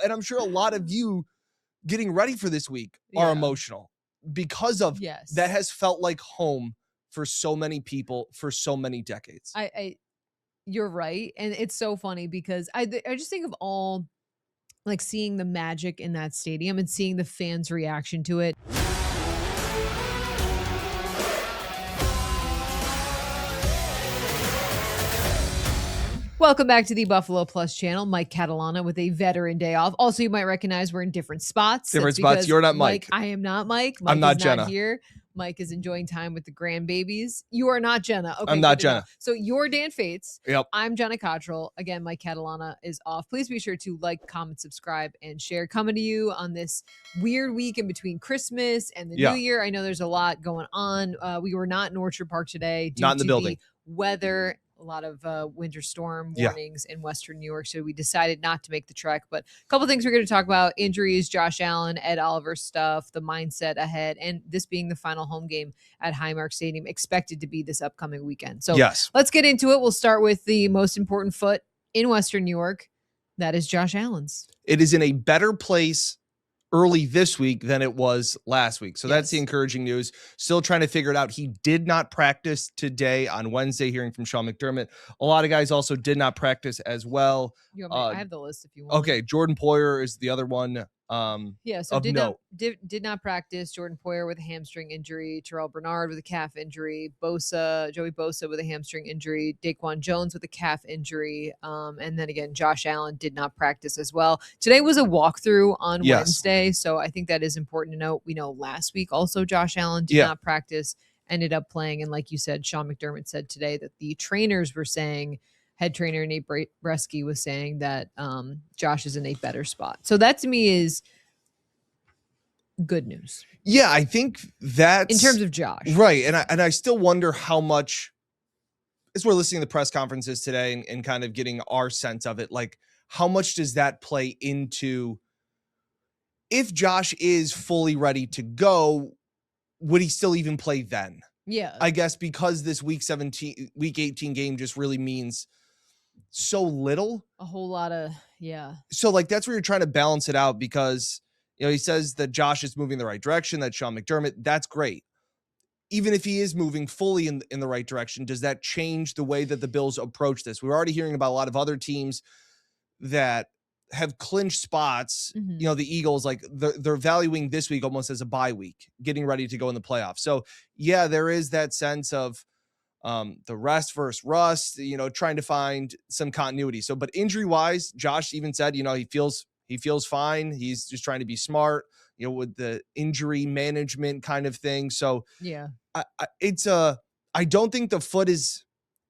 and I'm sure a lot of you getting ready for this week are emotional because of that has felt like home for so many people for so many decades. You're right. And it's so funny because I just think of all, like, seeing the magic in that stadium and seeing the fans' reaction to it. Welcome back to the Buffalo Plus channel. Mike Catalana with a veteran day off. Also, you might recognize we're in different spots. You're not Mike. I am not Mike. Mike I'm not is Jenna. not here. Mike is enjoying time with the grandbabies. You are not Jenna. Okay, I'm not Jenna. So you're Dan Fates. Yep. I'm Jenna Cottrell. Again, Mike Catalana is off. Please be sure to like, comment, subscribe, and share. Coming to you on this weird week in between Christmas and the New Year. I know there's a lot going on. We were not in Orchard Park today due not in the to building. the weather. A lot of winter storm warnings in Western New York. So we decided not to make the trek. But a couple things we're going to talk about: injuries, Josh Allen, Ed Oliver stuff, the mindset ahead, and this being the final home game at Highmark Stadium, expected to be this upcoming weekend. So let's get into it. We'll start with the most important foot in Western New York. That is Josh Allen's. It is in a better place early this week than it was last week. So that's the encouraging news. Still trying to figure it out. He did not practice today on Wednesday, hearing from Sean McDermott. A lot of guys also did not practice as well. I have the list if you want. Okay, Jordan Poyer is the other one. So did not practice. Jordan Poyer with a hamstring injury, Terrell Bernard with a calf injury, Joey Bosa with a hamstring injury, Daquan Jones with a calf injury, and then again Josh Allen did not practice as well. Today was a walkthrough on Wednesday, so I think that is important to note. We know last week also Josh Allen did not practice, ended up playing, and like you said, Sean McDermott said today that the trainers were saying, head trainer Nate Bresky was saying that Josh is in a better spot. So that to me is good news. Yeah, I think that's in terms of Josh. Right. And I still wonder how much, as we're listening to the press conferences today and kind of getting our sense of it, like how much does that play into if Josh is fully ready to go, would he still even play then? Yeah. I guess because this week 18 game just really means so little. A whole lot of, So like, that's where you're trying to balance it out because, he says that Josh is moving in the right direction, that Sean McDermott, that's great. Even if he is moving fully in the right direction, does that change the way that the Bills approach this? We're already hearing about a lot of other teams that have clinched spots. Mm-hmm. The Eagles, like they're valuing this week almost as a bye week, getting ready to go in the playoffs. So yeah, there is that sense of the rest versus rust, trying to find some continuity. So, but injury wise, Josh even said, he feels fine. He's just trying to be smart, with the injury management kind of thing. So yeah, I don't think the foot is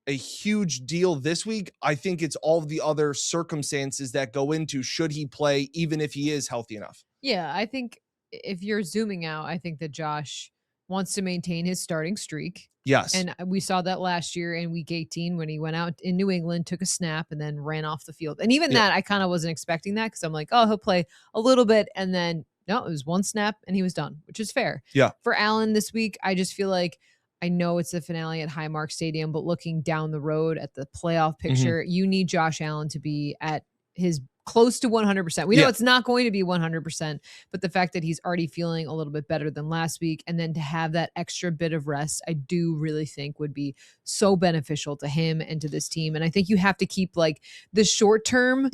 a huge deal this week. I think it's all the other circumstances that go into should he play, even if he is healthy enough. Yeah, I think if you're zooming out, I think that Josh wants to maintain his starting streak. Yes. And we saw that last year in week 18 when he went out in New England, took a snap, and then ran off the field. And even that, I kind of wasn't expecting that because I'm like, oh, he'll play a little bit. And then, no, it was one snap and he was done, which is fair. Yeah. For Allen this week, I just feel like, I know it's the finale at Highmark Stadium, but looking down the road at the playoff picture, you need Josh Allen to be at his close to 100%. We know it's not going to be 100%, but the fact that he's already feeling a little bit better than last week, and then to have that extra bit of rest, I do really think would be so beneficial to him and to this team. And I think you have to keep like the short term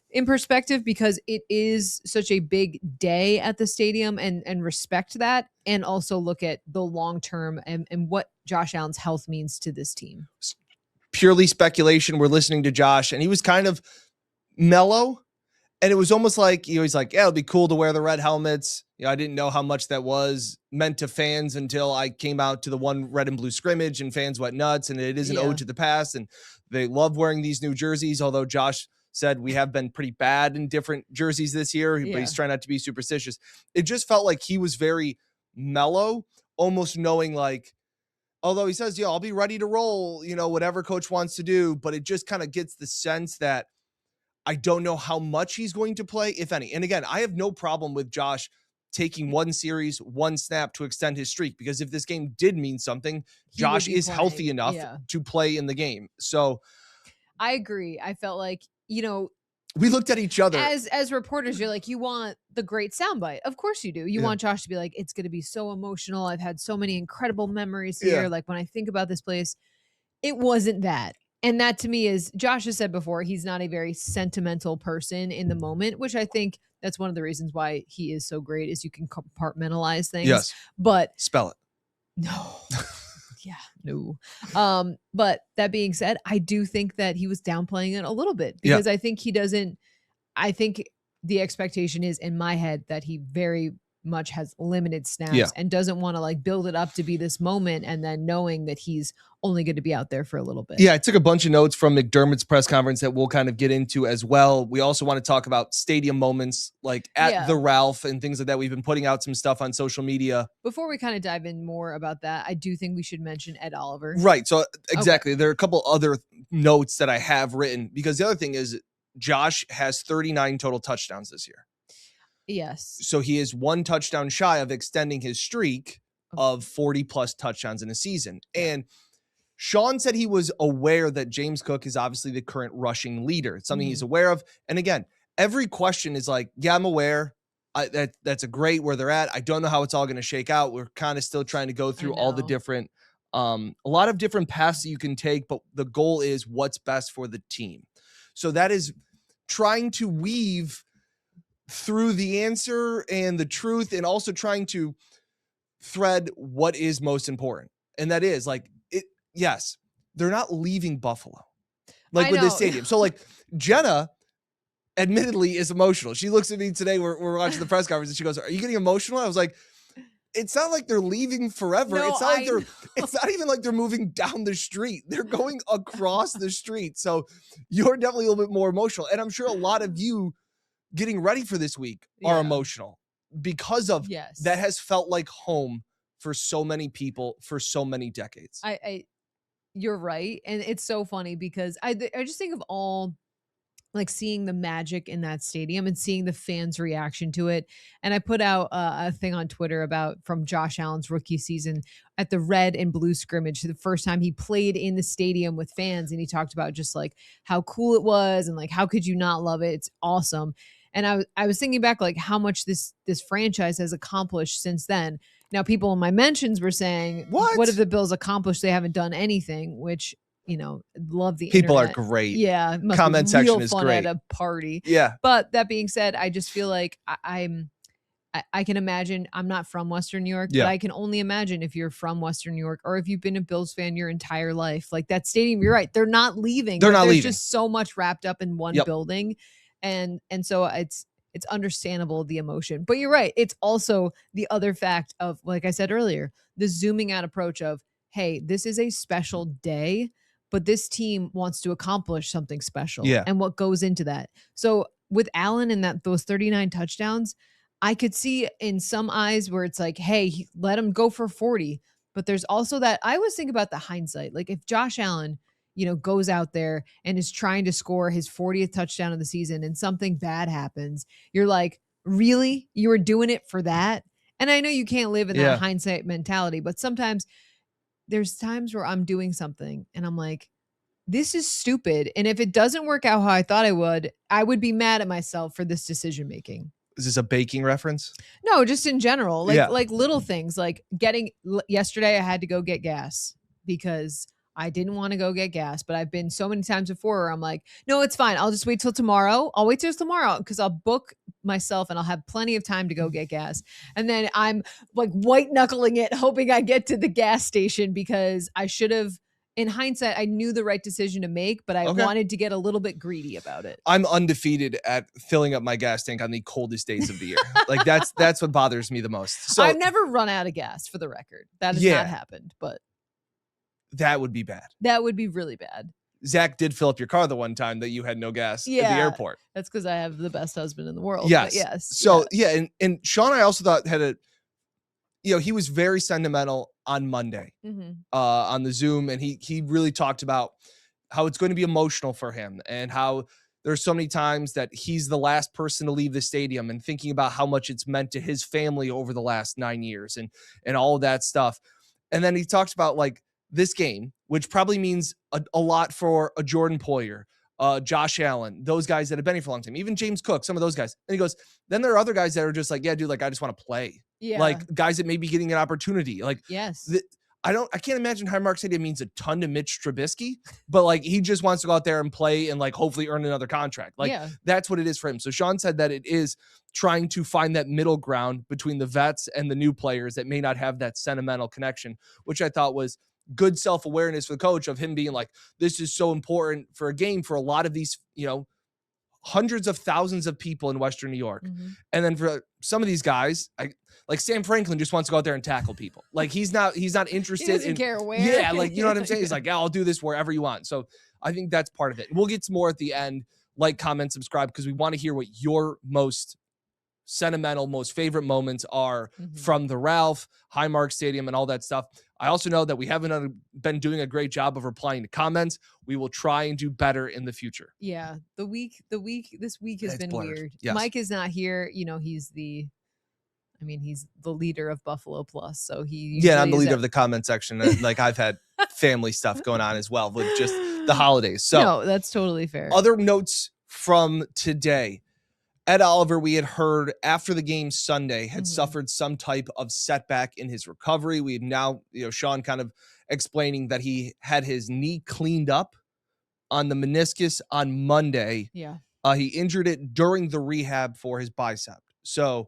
in perspective because it is such a big day at the stadium and respect that. And also look at the long term and what Josh Allen's health means to this team. Purely speculation. We're listening to Josh and he was kind of mellow. And it was almost like, he's like, yeah, it'll be cool to wear the red helmets. I didn't know how much that was meant to fans until I came out to the one red and blue scrimmage and fans went nuts. And it is an ode to the past. And they love wearing these new jerseys. Although Josh said we have been pretty bad in different jerseys this year, but he's trying not to be superstitious. It just felt like he was very mellow, almost knowing like, although he says, I'll be ready to roll, whatever coach wants to do. But it just kind of gets the sense that I don't know how much he's going to play, if any. And again, I have no problem with Josh taking one series, one snap to extend his streak, because if this game did mean something, Josh is healthy enough to play in the game. So I agree. I felt like, We looked at each other. As reporters, you're like, you want the great soundbite. Of course you do. You want Josh to be like, it's going to be so emotional. I've had so many incredible memories here. Like when I think about this place, it wasn't that. And that to me is, Josh has said before, he's not a very sentimental person in the moment, which I think that's one of the reasons why he is so great is you can compartmentalize things. Yes. But spell it. No. Yeah, no. But that being said, I do think that he was downplaying it a little bit because I think I think the expectation is in my head that he very much has limited snaps and doesn't want to like build it up to be this moment and then knowing that he's only going to be out there for a little bit. Yeah, I took a bunch of notes from McDermott's press conference that we'll kind of get into as well. We also want to talk about stadium moments like at the Ralph and things like that. We've been putting out some stuff on social media. Before we kind of dive in more about that, I do think we should mention Ed Oliver. Right. So exactly. There are a couple other notes that I have written because the other thing is Josh has 39 total touchdowns this year. Yes. So he is one touchdown shy of extending his streak of 40 plus touchdowns in a season. And Sean said he was aware that James Cook is obviously the current rushing leader. It's something he's aware of. And again, every question is like, yeah, I'm aware. That's a great where they're at. I don't know how it's all going to shake out. We're kind of still trying to go through all the different, a lot of different paths that you can take, but the goal is what's best for the team. So that is trying to weave through the answer and the truth and also trying to thread what is most important. And that is like, yes, they're not leaving Buffalo like with this stadium. So like Jenna admittedly is emotional. She looks at me today. We're watching the press conference and she goes, are you getting emotional? I was like, it's not like they're leaving forever. No, it's not like it's not even like they're moving down the street. They're going across the street. So you're definitely a little bit more emotional. And I'm sure a lot of you getting ready for this week are emotional because of that has felt like home for so many people for so many decades. You're right. And it's so funny because I just think of all like seeing the magic in that stadium and seeing the fans' reaction to it. And I put out a thing on Twitter about from Josh Allen's rookie season at the red and blue scrimmage, the first time he played in the stadium with fans. And he talked about just like how cool it was and like, how could you not love it? It's awesome. And I was thinking back like how much this franchise has accomplished since then. Now, people in my mentions were saying, what have the Bills accomplished? They haven't done anything, which, you know, love the people internet. Are great. Yeah. It must Comment be section real is fun great. at a party. Yeah. But that being said, I just feel like I can imagine, I'm not from Western New York, but I can only imagine if you're from Western New York or if you've been a Bills fan your entire life, like that stadium, you're right. They're not leaving. There's just so much wrapped up in one building. And so it's understandable, the emotion, but you're right. It's also the other fact of, like I said earlier, the zooming out approach of, hey, this is a special day, but this team wants to accomplish something special and what goes into that. So with Allen and those 39 touchdowns, I could see in some eyes where it's like, hey, let him go for 40. But there's also that I always think about the hindsight. Like if Josh Allen, you know, goes out there and is trying to score his 40th touchdown of the season and something bad happens, you're like, really? You were doing it for that? And I know you can't live in that hindsight mentality, but sometimes there's times where I'm doing something and I'm like, this is stupid. And if it doesn't work out how I thought I would be mad at myself for this decision making. Is this a baking reference? No, just in general, like little things like yesterday I had to go get gas because I didn't want to go get gas, but I've been so many times before where I'm like, no, it's fine. I'll just wait till tomorrow. I'll wait till tomorrow because I'll book myself and I'll have plenty of time to go get gas. And then I'm like white knuckling it, hoping I get to the gas station because I should have, in hindsight, I knew the right decision to make, but I wanted to get a little bit greedy about it. I'm undefeated at filling up my gas tank on the coldest days of the year. Like that's what bothers me the most. So I've never run out of gas, for the record. That has not happened, but that would be bad. That would be really bad. Zach did fill up your car the one time that you had no gas at the airport. That's because I have the best husband in the world. Yes. Yes. So and Sean, I also thought he was very sentimental on Monday on the Zoom. And he really talked about how it's going to be emotional for him and how there's so many times that he's the last person to leave the stadium and thinking about how much it's meant to his family over the last 9 years and all of that stuff. And then he talks about like this game, which probably means a lot for a Jordan Poyer, Josh Allen, those guys that have been here for a long time, even James Cook, some of those guys. And he goes, then there are other guys that are just like, yeah, dude, like, I just want to play. Yeah. Like guys that may be getting an opportunity. Like, yes. I can't imagine Highmark Stadium means a ton to Mitch Trubisky, but like he just wants to go out there and play and like hopefully earn another contract. Like that's what it is for him. So Sean said that it is trying to find that middle ground between the vets and the new players that may not have that sentimental connection, which I thought was good self-awareness for the coach of him being like, this is so important for a game for a lot of these, hundreds of thousands of people in Western New York. Mm-hmm. And then for some of these guys, like Sam Franklin just wants to go out there and tackle people. Like he's not interested. He doesn't care where. Yeah, like you know what I'm saying? He's like, yeah, I'll do this wherever you want. So I think that's part of it. We'll get to more at the end. Like, comment, subscribe, because we want to hear what your most sentimental, most favorite moments are from the Ralph, Highmark Stadium, and all that stuff. I also know that we haven't been doing a great job of replying to comments. We will try and do better in the future. Yeah, this week has been blurred. weird. Yes. Mike is not here. He's the leader of Buffalo Plus. So I'm the leader of the comment section. Like I've had family stuff going on as well with just the holidays. So no, that's totally fair. Other notes from today. Ed Oliver, we had heard after the game Sunday, had suffered some type of setback in his recovery. We had now, Sean kind of explaining that he had his knee cleaned up on the meniscus on Monday. Yeah. He injured it during the rehab for his bicep. So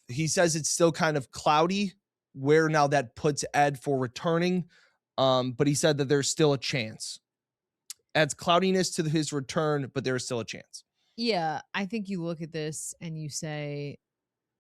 he says it's still kind of cloudy where now that puts Ed for returning. But he said that there's still a chance. Adds cloudiness to his return, but there is still a chance. Yeah, I think you look at this and you say,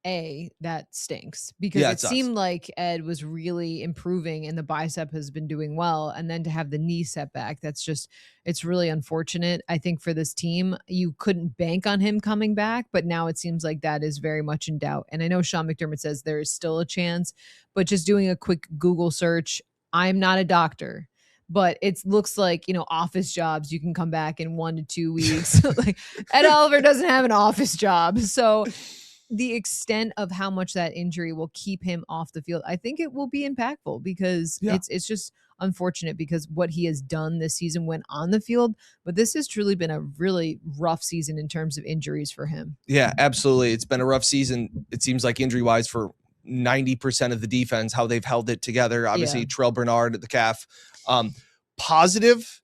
that stinks, because it seemed like Ed was really improving and the bicep has been doing well. And then to have the knee setback, it's really unfortunate. I think for this team, you couldn't bank on him coming back, but now it seems like that is very much in doubt. And I know Sean McDermott says there is still a chance, but just doing a quick Google search, I'm not a doctor, but it looks like, office jobs, you can come back in 1 to 2 weeks. Like Ed Oliver doesn't have an office job. So the extent of how much that injury will keep him off the field, I think it will be impactful, because it's just unfortunate, because what he has done this season when on the field, but this has truly been a really rough season in terms of injuries for him. Yeah, absolutely. It's been a rough season. It seems like injury wise for 90% of the defense, how they've held it together. Obviously, Terrell Bernard at the calf. Positive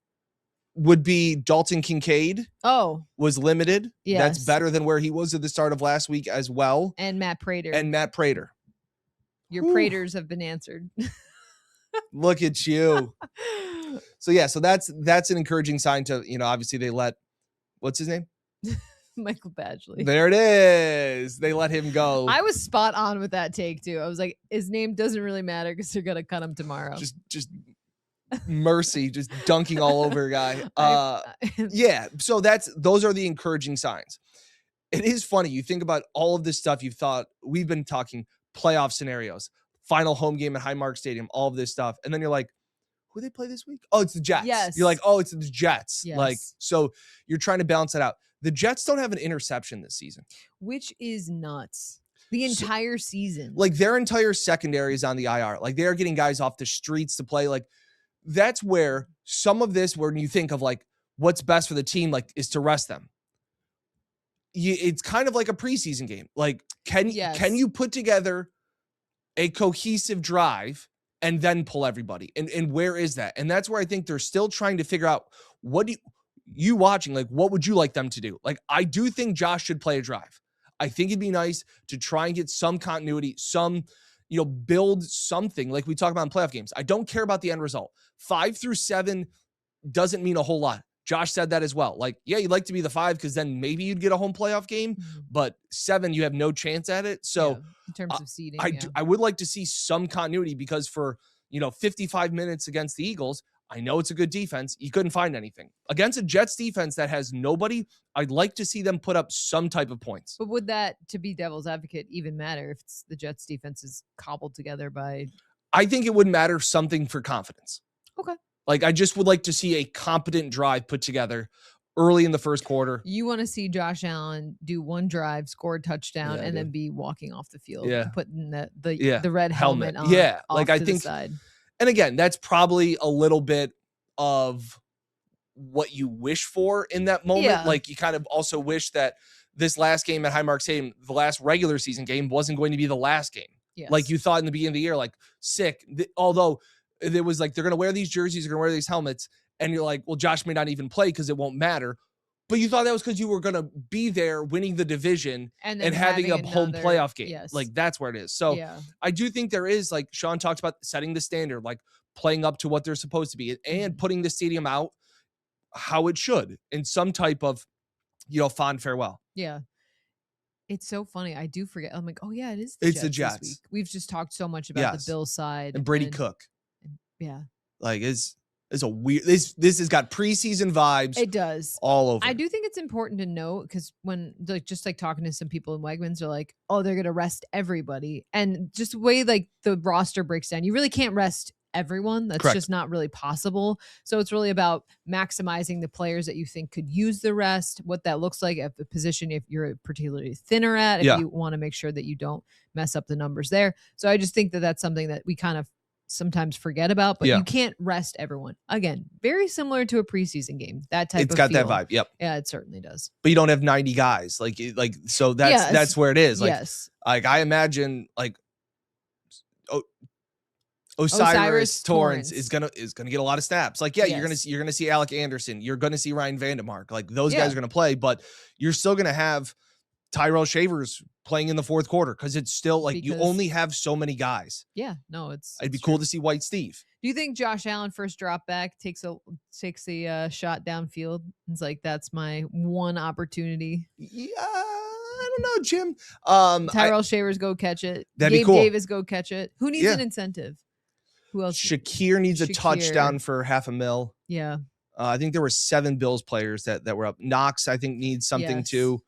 would be Dalton Kincaid. Was limited. Yes. That's better than where he was at the start of last week as well. And Matt Prater. Your Praters have been answered. Look at you. So that's an encouraging sign to, obviously they let, what's his name? Michael Badgley. There it is. They let him go. I was spot on with that take too. I was like, his name doesn't really matter because they're gonna cut him tomorrow. Just mercy, just dunking all over a guy. Yeah. So those are the encouraging signs. It is funny. You think about all of this stuff we've been talking playoff scenarios, final home game at Highmark Stadium, all of this stuff. And then you're like, who they play this week? Oh, it's the Jets. Yes. You're like, oh, it's the Jets. Yes. Like, so you're trying to balance that out. The Jets don't have an interception this season, which is nuts. The entire season. Like their entire secondary is on the IR. Like they are getting guys off the streets to play. Like that's where some of this, when you think of like what's best for the team, like is to rest them. It's kind of like a preseason game. Like, can you put together a cohesive drive and then pull everybody? And where is that? And that's where I think they're still trying to figure out what you watching, like, what would you like them to do? Like, I do think Josh should play a drive. I think it'd be nice to try and get some continuity, build something like we talk about in playoff games. I don't care about the end result. 5 through 7 doesn't mean a whole lot. Josh said that as well. Like, yeah, you'd like to be the 5 because then maybe you'd get a home playoff game, but 7, you have no chance at it. So in terms of seeding, I would like to see some continuity because for, 55 minutes against the Eagles, I know it's a good defense. You couldn't find anything. Against a Jets defense that has nobody, I'd like to see them put up some type of points. But would that, to be devil's advocate, even matter if the Jets defense is cobbled together by... I think it would matter something for confidence. Okay. Like, I just would like to see a competent drive put together early in the first quarter. You want to see Josh Allen do one drive, score a touchdown, and then be walking off the field, putting the red helmet on. Yeah, like I think... And again, that's probably a little bit of what you wish for in that moment. Yeah. Like you kind of also wish that this last game at Highmark Stadium, the last regular season game, wasn't going to be the last game. Yes. Like you thought in the beginning of the year, like sick. Although it was like, they're going to wear these jerseys, they're going to wear these helmets. And you're like, well, Josh may not even play because it won't matter. But you thought that was because you were going to be there winning the division and having a home playoff game. Yes. Like that's where it is. So I do think there is, like Sean talks about, setting the standard, like playing up to what they're supposed to be and putting the stadium out how it should in some type of, fond farewell. Yeah. It's so funny. I do forget. I'm like, oh yeah, it's the Jets. This week. We've just talked so much about the Bills side and Brady Cook. Yeah. Like it's a weird, this has got preseason vibes. It does all over. I do think it's important to note, because when just like talking to some people in Wegmans are like, oh, they're going to rest everybody. And just the way like the roster breaks down, you really can't rest everyone. That's Correct. just not really possible. So it's really about maximizing the players that you think could use the rest, what that looks like at the position if you're particularly thinner at, if you want to make sure that you don't mess up the numbers there. So I just think that that's something that we kind of sometimes forget about, but you can't rest everyone. Again, very similar to a preseason game. That type it's of got feel. that vibe. Yep. Yeah, it certainly does. But you don't have 90 guys. So that's where it is. Like, like I imagine like Osiris Torrance is gonna get a lot of snaps. Like, you're gonna see Alec Anderson, you're gonna see Ryan Vandemark. Like those guys are gonna play, but you're still gonna have Tyrell Shavers playing in the fourth quarter because it's still like you only have so many guys. Yeah, no, it'd be cool to see White Steve. Do you think Josh Allen first drop back takes the shot downfield? It's like, that's my one opportunity. Yeah, I don't know, Jim. Tyrell Shavers go catch it. That'd be cool. Davis go catch it. Who needs an incentive? Who else? Shakir needs a touchdown for $500,000. Yeah. I think there were 7 Bills players that were up. Knox, I think, needs something too.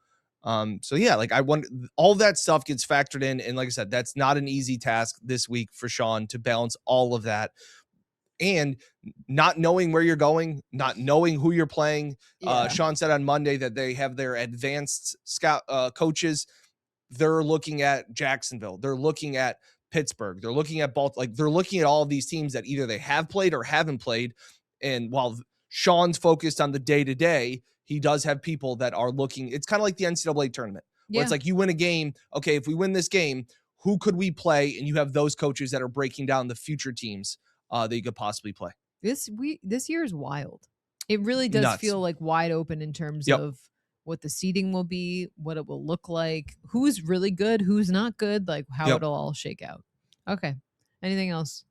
So yeah, like I wonder, all that stuff gets factored in. And like I said, that's not an easy task this week for Sean to balance all of that. And not knowing where you're going, not knowing who you're playing. Sean said on Monday that they have their advanced scout coaches. They're looking at Jacksonville. They're looking at Pittsburgh. They're looking at Baltimore. Like they're looking at all of these teams that either they have played or haven't played. And while Sean's focused on the day-to-day, he does have people that are looking. It's kind of like the NCAA tournament where it's like you win a game. Okay, if we win this game, who could we play? And you have those coaches that are breaking down the future teams that you could possibly play. This year is wild. It really does feel like wide open in terms of what the seeding will be, what it will look like, who's really good, who's not good, like how it'll all shake out. Okay. Anything else?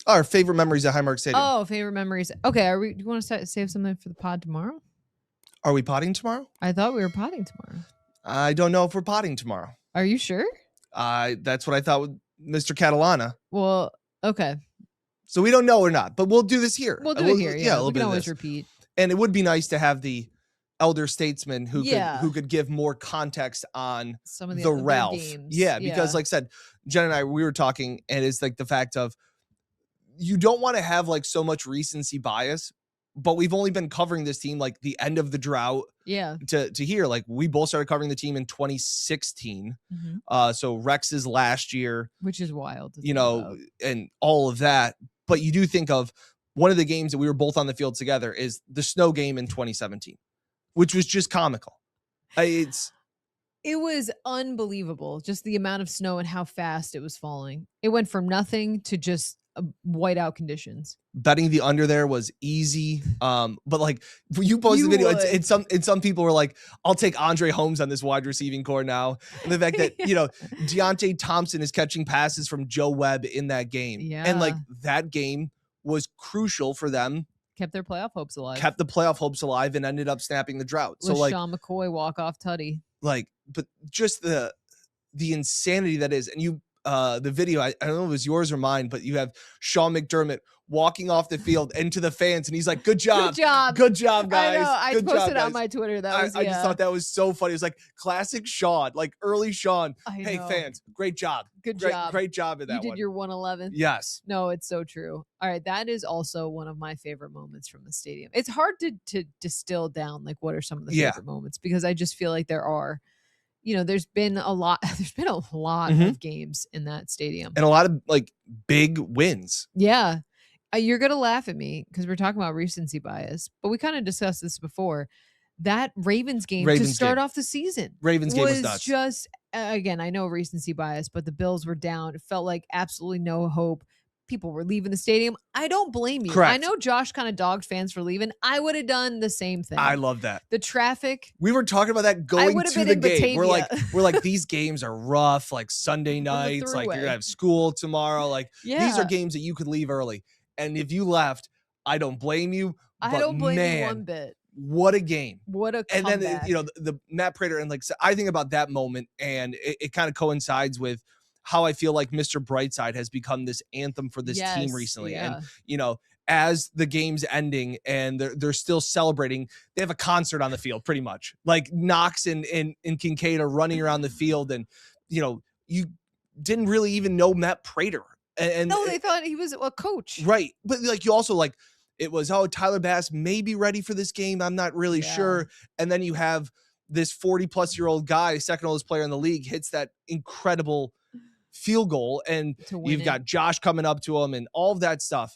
Our favorite memories at Highmark Stadium. Oh, favorite memories. Okay. Do you want to save something for the pod tomorrow? Are we potting tomorrow? I thought we were potting tomorrow. I don't know if we're potting tomorrow. Are you sure? That's what I thought with Mr. Catalana. Well, okay. So we don't know or not, but we'll do this here. We'll do it here. Yeah, we can always repeat. And it would be nice to have the elder statesman who could give more context on some of the Ralph. Games. Yeah, because like I said, Jen and I, we were talking, and it's like the fact of you don't want to have like so much recency bias, but we've only been covering this team like the end of the drought. Yeah. To here, like we both started covering the team in 2016. So Rex's last year, which is wild, and all of that. But you do think of one of the games that we were both on the field together is the snow game in 2017, which was just comical. It was unbelievable. Just the amount of snow and how fast it was falling. It went from nothing to just whiteout conditions. Betting the under there was easy. But like you posted the video, and some people were like, I'll take Andre Holmes on this wide receiving core now. And the fact that, Deontay Thompson is catching passes from Joe Webb in that game. Yeah. And like that game was crucial for them. Kept their playoff hopes alive. Kept the playoff hopes alive and ended up snapping the drought. So like Sean McCoy walk-off tutty. Like, but just the insanity that is. And you the video, I don't know if it was yours or mine, but you have Sean McDermott walking off the field into the fans, and he's like, "Good job, good job, guys." I know. I good posted job, on my Twitter. I just thought that was so funny. It was like classic Sean, like early Sean. Hey fans, great job, great job in that one. You did your 111. Yes. No, it's so true. All right, that is also one of my favorite moments from the stadium. It's hard to distill down like what are some of the favorite moments, because I just feel like there are. There's been a lot of games in that stadium and a lot of like big wins. Yeah. You're gonna laugh at me because we're talking about recency bias, but we kind of discussed this before. That Ravens game to start off the season Ravens game was nuts. just again, I know recency bias, but the Bills were down. It felt like absolutely no hope. People were leaving the stadium. I don't blame you. Correct. I know Josh kind of dogged fans for leaving. I would have done the same thing. I love that. The traffic. We were talking about that going to the game. Batavia. We're like these games are rough, like Sunday nights, like you're gonna have school tomorrow. Like these are games that you could leave early. And if you left, I don't blame you. But I don't blame you one bit. What a game. What a comeback. And then, the Matt Prater, and like, so I think about that moment, and it kind of coincides with how I feel like Mr. Brightside has become this anthem for this team recently. Yeah. And, as the game's ending and they're still celebrating, they have a concert on the field pretty much. Like Knox and Kincaid are running around the field, and, you didn't really even know Matt Prater. And no, they thought he was a coach. Right. But like you also like it was, Tyler Bass may be ready for this game. I'm not really sure. And then you have this 40-plus-year-old guy, second oldest player in the league, hits that incredible field goal. And you've got Josh coming up to him and all of that stuff.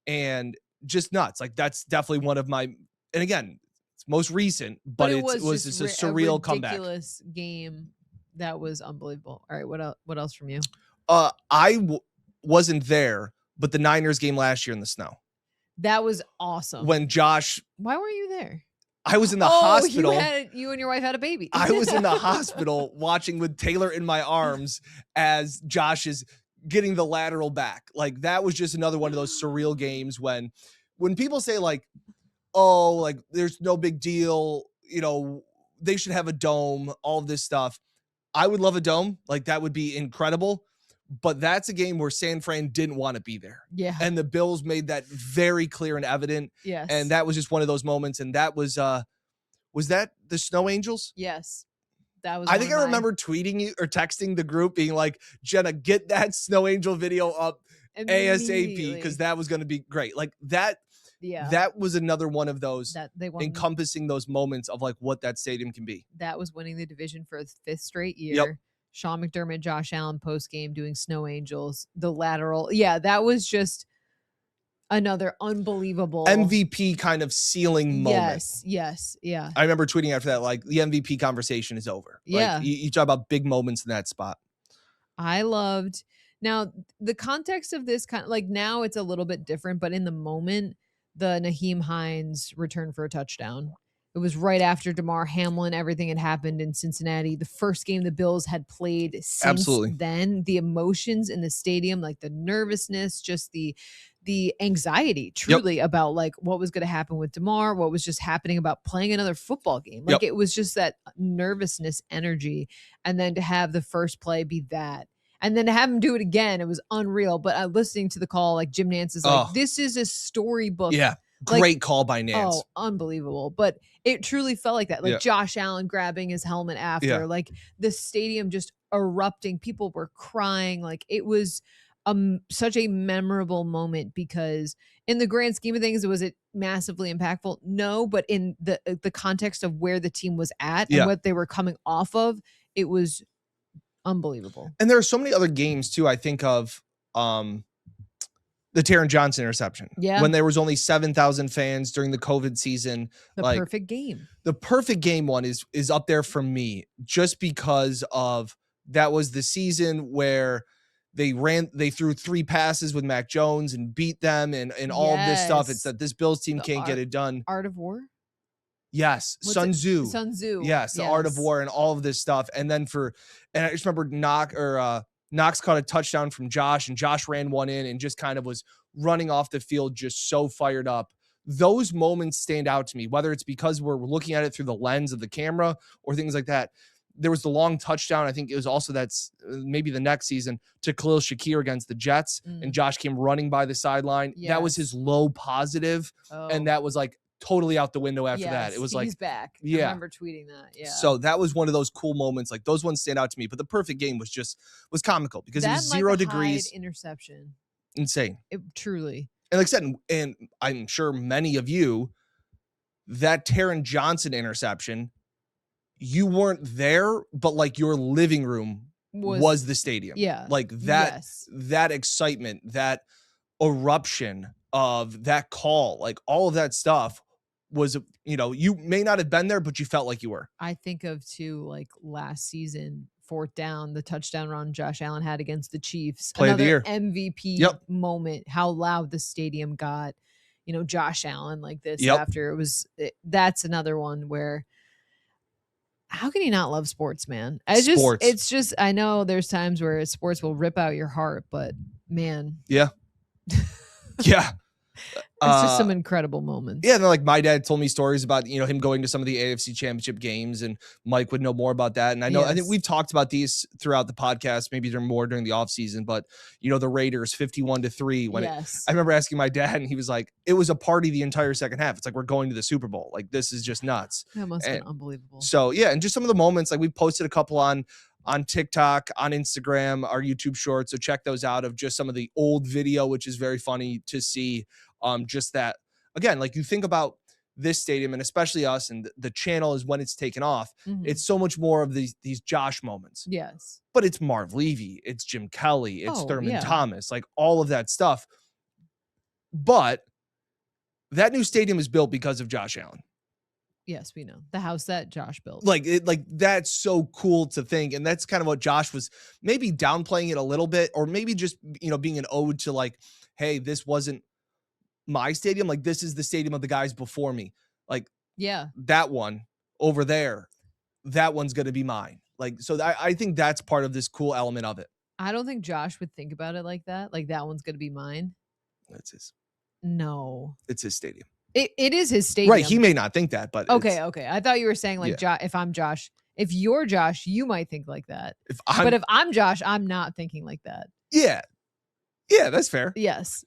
And just nuts. Like that's definitely one of my, and again, it's most recent, but it was just a surreal comeback. Ridiculous game. That was unbelievable. All right. What else from you? Wasn't there, but the Niners game last year in the snow. That was awesome. When Josh... Why weren't you there? I was in the hospital. You and your wife had a baby. I was in the hospital watching with Taylor in my arms as Josh is getting the lateral back. Like that was just another one of those surreal games when people say like, oh, like there's no big deal, they should have a dome, all of this stuff. I would love a dome. Like that would be incredible. But that's a game where San Fran didn't want to be there. Yeah. And the Bills made that very clear and evident. Yes. And that was just one of those moments. And that was that the Snow Angels? Yes. That was I think I remember tweeting you or texting the group being like, Jenna, get that Snow Angel video up ASAP because that was going to be great. Like that. Yeah. That was another one of those that they encompassing those moments of like what that stadium can be. That was winning the division for a fifth straight year. Yep. Sean McDermott, Josh Allen post game doing Snow Angels, the lateral. Yeah, that was just another unbelievable MVP kind of sealing moment. Yes, yeah. I remember tweeting after that, like the MVP conversation is over. Yeah, like, you talk about big moments in that spot. I loved. Now the context of this kind of like now it's a little bit different, but in the moment, the Nyheim Hines return for a touchdown. It was right after Damar Hamlin. Everything had happened in Cincinnati. The first game the Bills had played since then. The emotions in the stadium, like the nervousness, just the anxiety, truly about like what was going to happen with Damar, what was just happening about playing another football game. Like it was just that nervousness energy. And then to have the first play be that. And then to have him do it again, it was unreal. But listening to the call, like Jim Nantz is like, this is a storybook. Yeah. Great call by Nance. Oh, unbelievable. But it truly felt like that. Like Josh Allen grabbing his helmet after, like the stadium just erupting. People were crying. Like it was such a memorable moment because in the grand scheme of things, was it massively impactful? No, but in the context of where the team was at and what they were coming off of, it was unbelievable. And there are so many other games too. I think of the Taron Johnson interception. Yeah. When there was only 7,000 fans during the COVID season. The perfect game. The perfect game one is up there for me just because of that was the season where they threw 3 passes with Mac Jones and beat them and all of this stuff. It's that this Bills team can't get it done. Art of War? Yes. Sun Tzu. Yes. The Art of War and all of this stuff. And then and I just remember Knox caught a touchdown from Josh, and Josh ran one in and just kind of was running off the field just so fired up. Those moments stand out to me, whether it's because we're looking at it through the lens of the camera or things like that. There was the long touchdown. I think it was also that's maybe the next season to Khalil Shakir against the Jets, and Josh came running by the sideline. Yes. That was his low positive, and that was like totally out the window after that. It was like he's back. Yeah. I remember tweeting that. Yeah. So that was one of those cool moments. Like those ones stand out to me. But the perfect game was comical because it was 0 degrees. Interception. Insane. It truly. And like I said, and I'm sure many of you, that Taron Johnson interception, you weren't there, but like your living room was the stadium. Yeah. Like that excitement, that eruption of that call, like all of that stuff was, you may not have been there, but you felt like you were. I think of too, like last season, 4th down, the touchdown run Josh Allen had against the Chiefs. Play of the year. MVP Yep. moment, how loud the stadium got, Josh Allen like this Yep. after that's another one where how can you not love sports, man? It's just, I know there's times where sports will rip out your heart, but man. Yeah. Yeah. It's just some incredible moments. Yeah, and like my dad told me stories about, him going to some of the AFC Championship games, and Mike would know more about that. And I know, I think we've talked about these throughout the podcast, maybe they're more during the offseason, but the Raiders 51-3 when I remember asking my dad, and he was like, it was a party the entire second half. It's like, we're going to the Super Bowl. Like, this is just nuts. That must have been unbelievable. So yeah, and just some of the moments, like we posted a couple on TikTok, on Instagram, our YouTube shorts. So check those out of just some of the old video, which is very funny to see. Just that, again, like you think about this stadium and especially us and the channel is when it's taken off. Mm-hmm. It's so much more of these Josh moments. Yes. But it's Marv Levy, it's Jim Kelly, it's Thurman Thomas, like all of that stuff. But that new stadium is built because of Josh Allen. Yes, we know. The house that Josh built. Like that's so cool to think. And that's kind of what Josh was maybe downplaying it a little bit, or maybe just, being an ode to like, hey, this wasn't my stadium. Like, this is the stadium of the guys before me. Like, yeah, that one over there, that one's going to be mine. Like, so I think that's part of this cool element of it. I don't think Josh would think about it like that. Like, that one's going to be mine. That's his. No. It's his stadium. It is his stadium. Right. He may not think that, but okay. I thought you were saying like, if I'm Josh, if you're Josh, you might think like that. But if I'm Josh, I'm not thinking like that. Yeah. Yeah, that's fair. Yes.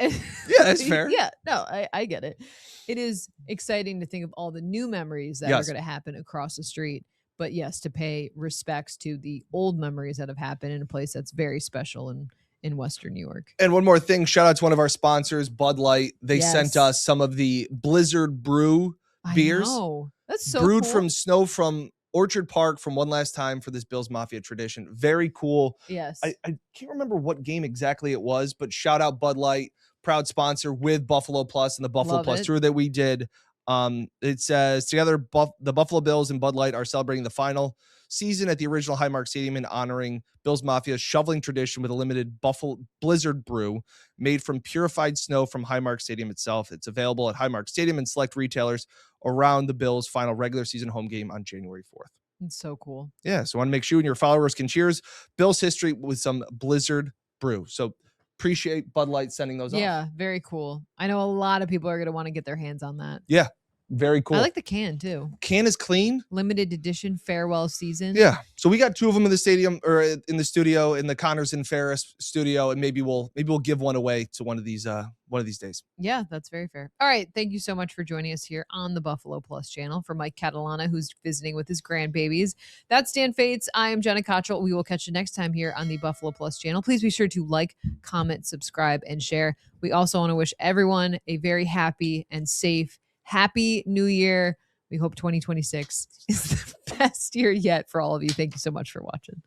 Yeah, that's fair. Yeah, no, I get it. It is exciting to think of all the new memories that are going to happen across the street. But yes, to pay respects to the old memories that have happened in a place that's very special in Western New York. And one more thing, shout out to one of our sponsors, Bud Light. They sent us some of the Blizzard Brew beers. Oh, that's so brewed cool. from snow from Orchard Park from one last time for this Bills Mafia tradition. Very cool. Yes. I can't remember what game exactly it was, but shout out Bud Light, proud sponsor with Buffalo Plus and the Buffalo Plus tour that we did. It says, together, the Buffalo Bills and Bud Light are celebrating the final season at the original Highmark Stadium and honoring Bills Mafia's shoveling tradition with a limited Blizzard brew made from purified snow from Highmark Stadium itself. It's available at Highmark Stadium and select retailers around the Bills' final regular season home game on January 4th. It's so cool. Yeah, so I want to make sure you and your followers can cheers Bills history with some Blizzard brew. So appreciate Bud Light sending those off. Yeah, very cool. I know a lot of people are going to want to get their hands on that. Yeah, very cool. I like the can too. Can is clean. Limited edition farewell season. Yeah. So we got two of them in the stadium or in the studio, in the Connors and Ferris studio, and maybe we'll give one away to one of these days. Yeah, that's very fair. All right. Thank you so much for joining us here on the Buffalo Plus channel. For Mike Catalana, who's visiting with his grandbabies. That's Dan Fates. I am Jenna Cottrell. We will catch you next time here on the Buffalo Plus channel. Please be sure to like, comment, subscribe, and share. We also want to wish everyone a very happy and safe Happy New Year. We hope 2026 is the best year yet for all of you. Thank you so much for watching.